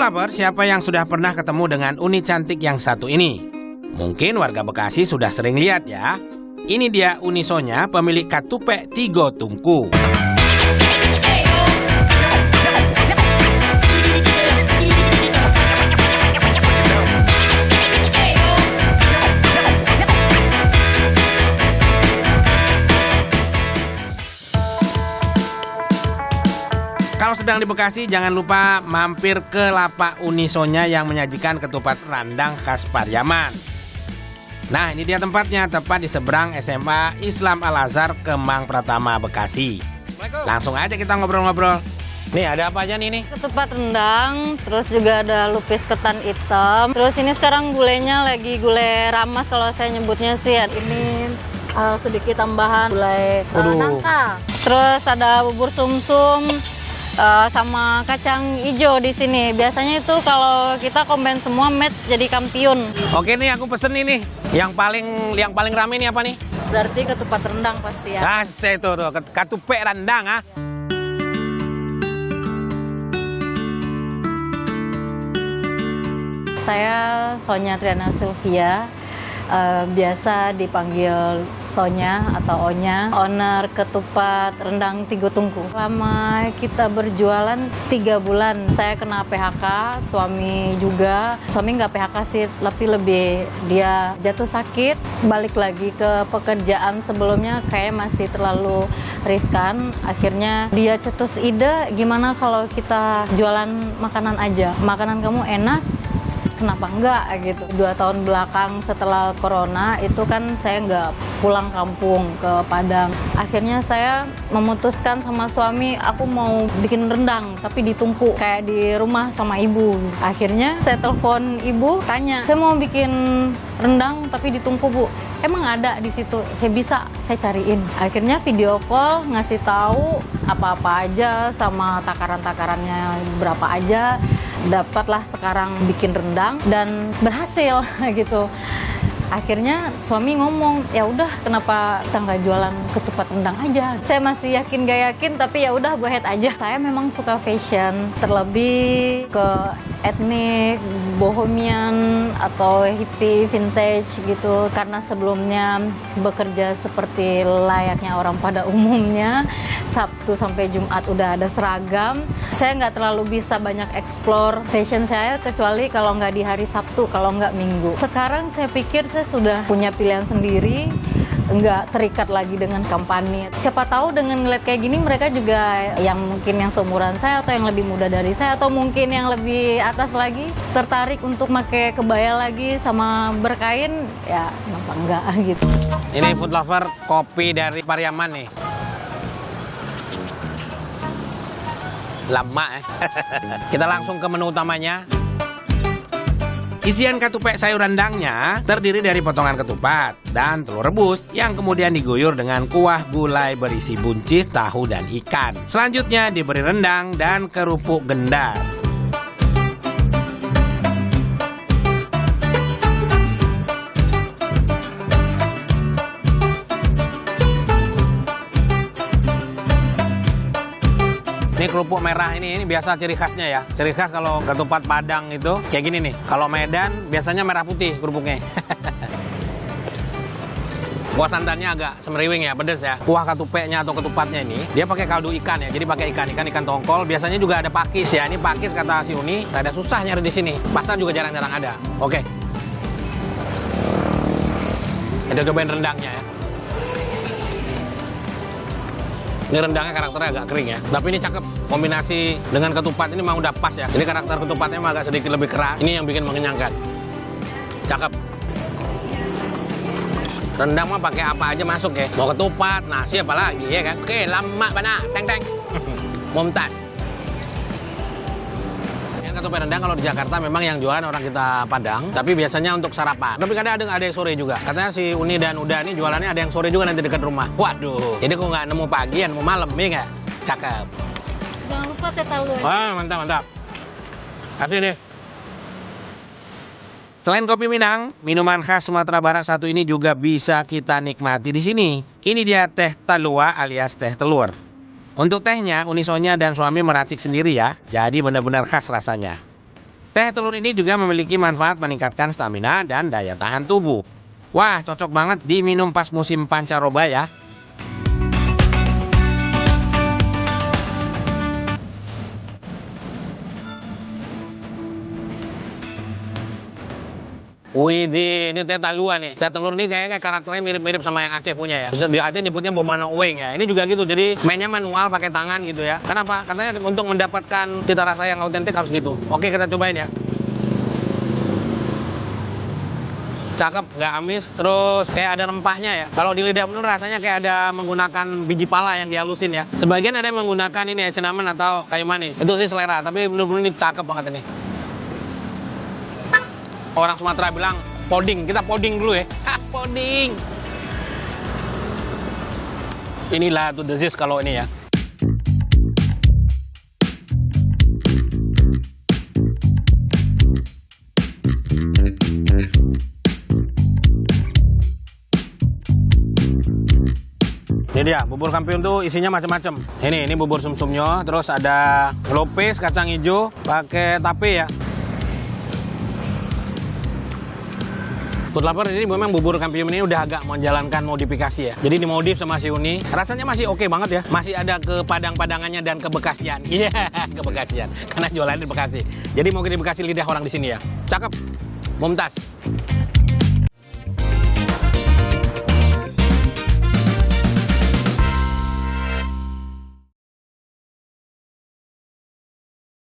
lover, siapa yang sudah pernah ketemu dengan uni cantik yang satu ini? Mungkin warga Bekasi sudah sering lihat ya. Ini dia Uni Sonya, pemilik Katupe Tigo Tungku. Kalau sedang di Bekasi, jangan lupa mampir ke Lapak Uni Sonya yang menyajikan ketupat randang khas Pariaman. Nah, ini dia tempatnya, tepat di seberang SMA Islam Al-Azhar Kemang Pratama, Bekasi. Langsung aja kita ngobrol-ngobrol. Nih, ada apa aja nih? Ketupat rendang, terus juga ada lupis ketan hitam. Terus ini sekarang gulainya lagi gulai ramas kalau saya nyebutnya sih. Ini sedikit tambahan gulai nangka. Terus ada bubur sumsum. Sama kacang hijau di sini. Biasanya itu kalau kita combine semua match jadi kampiun. Oke nih, aku pesen ini. Yang paling rame nih apa nih? Berarti ketupat rendang pasti ya. Nah, itu tuh, katupe rendang ah. Saya Sonya Triana Sylvia. Biasa dipanggil Sonya atau Onya, owner ketupat rendang Tigo Tungku. Lama kita berjualan 3 bulan, saya kena PHK, suami juga. Suami nggak PHK sih, tapi lebih dia jatuh sakit, balik lagi ke pekerjaan sebelumnya kayak masih terlalu riskan. Akhirnya dia cetus ide, gimana kalau kita jualan makanan aja, makanan kamu enak, kenapa enggak gitu. 2 tahun belakang setelah corona itu kan saya nggak pulang kampung ke Padang. Akhirnya saya memutuskan sama suami, aku mau bikin rendang tapi ditumpuk kayak di rumah sama ibu. Akhirnya saya telepon ibu, tanya, saya mau bikin rendang tapi ditumpuk bu. Emang ada di situ? Ya bisa, saya cariin. Akhirnya video call ngasih tahu apa-apa aja sama takaran-takarannya berapa aja. Dapatlah sekarang bikin rendang dan berhasil gitu. Akhirnya suami ngomong, ya udah kenapa kita nggak jualan ketupat rendang aja. Saya masih yakin gak yakin, tapi ya udah go ahead aja. Saya memang suka fashion, terlebih ke etnik, bohemian atau hippie, vintage gitu. Karena sebelumnya bekerja seperti layaknya orang pada umumnya, Sabtu sampai Jumat udah ada seragam. Saya nggak terlalu bisa banyak explore fashion saya kecuali kalau nggak di hari Sabtu, kalau nggak Minggu. Sekarang saya pikir saya sudah punya pilihan sendiri, nggak terikat lagi dengan company. Siapa tahu dengan ngeliat kayak gini mereka juga yang mungkin yang seumuran saya atau yang lebih muda dari saya atau mungkin yang lebih atas lagi tertarik untuk pakai kebaya lagi sama berkain, ya kenapa enggak gitu. Ini food lover, kopi dari Pariaman nih. Lama Kita langsung ke menu utamanya. Isian katupe sayur rendangnya terdiri dari potongan ketupat dan telur rebus yang kemudian diguyur dengan kuah gulai berisi buncis, tahu, dan ikan. Selanjutnya diberi rendang dan kerupuk gendar. Ini kerupuk merah ini biasa ciri khasnya ya. Ciri khas kalau ketupat Padang itu kayak gini nih. Kalau Medan biasanya merah putih kerupuknya. Kuah santannya agak semeriwing ya, pedes ya. Kuah katupenya atau ketupatnya ini dia pakai kaldu ikan ya. Jadi pakai ikan tongkol. Biasanya juga ada pakis ya. Ini pakis kata si Uni. Ada susah nyari di sini. Pasar juga jarang-jarang ada. Oke. Kita cobain rendangnya ya. Ini rendangnya karakternya agak kering ya, tapi ini cakep. Kombinasi dengan ketupat ini memang udah pas ya. Ini karakter ketupatnya memang agak sedikit lebih keras. Ini yang bikin mengenyangkan. Cakep. Rendang mah pakai apa aja masuk ya. Mau ketupat, nasi apa lagi ya kan. Oke, lama bana, teng. Mumtaz. Ketupat rendang kalau di Jakarta memang yang jualan orang kita Padang, tapi biasanya untuk sarapan. Tapi kadang ada yang sore juga. Katanya si Uni dan Uda ini jualannya ada yang sore juga nanti dekat rumah. Waduh, jadi kok nggak nemu pagi, nemu malam, ya nggak? Cakep. Jangan lupa teh talua. Wah, mantap. Kasih deh. Selain kopi Minang, minuman khas Sumatera Barat satu ini juga bisa kita nikmati di sini. Ini dia teh talua alias teh telur. Untuk tehnya, Uni Sonya dan suami meracik sendiri ya, jadi benar-benar khas rasanya. Teh telur ini juga memiliki manfaat meningkatkan stamina dan daya tahan tubuh. Wah, cocok banget diminum pas musim pancaroba ya. Wih, ini teh talua nih. Teh telur ini kayaknya karakternya mirip-mirip sama yang Aceh punya ya. Terus di Aceh nyebutnya Bomana Uweng ya. Ini juga gitu, jadi mainnya manual pakai tangan gitu ya. Kenapa? Katanya untuk mendapatkan cita rasa yang autentik harus gitu. Oke, kita cobain ya. Cakep, nggak amis, terus kayak ada rempahnya ya. Kalau di lidah bener rasanya kayak ada menggunakan biji pala yang dihalusin ya. Sebagian ada yang menggunakan ini ya, cinnamon atau kayu manis. Itu sih selera, tapi bener-bener ini cakep banget ini. Orang Sumatera bilang poding, kita poding dulu ya. Poding. Inilah to the zest kalau ini ya. Jadi ya, bubur kampiun tuh isinya macam-macam. Ini bubur sumsumnya, terus ada lopes, kacang hijau, pakai tape ya. Food Lover ini memang bubur kampiun ini udah agak menjalankan modifikasi ya. Jadi dimodif sama si Uni. Rasanya masih oke banget ya. Masih ada ke Padang-Padangannya dan ke Bekasian. Iya, ke Bekasian. Karena jualannya di Bekasi. Jadi mungkin di Bekasi lidah orang di sini ya. Cakep. Mumtaz.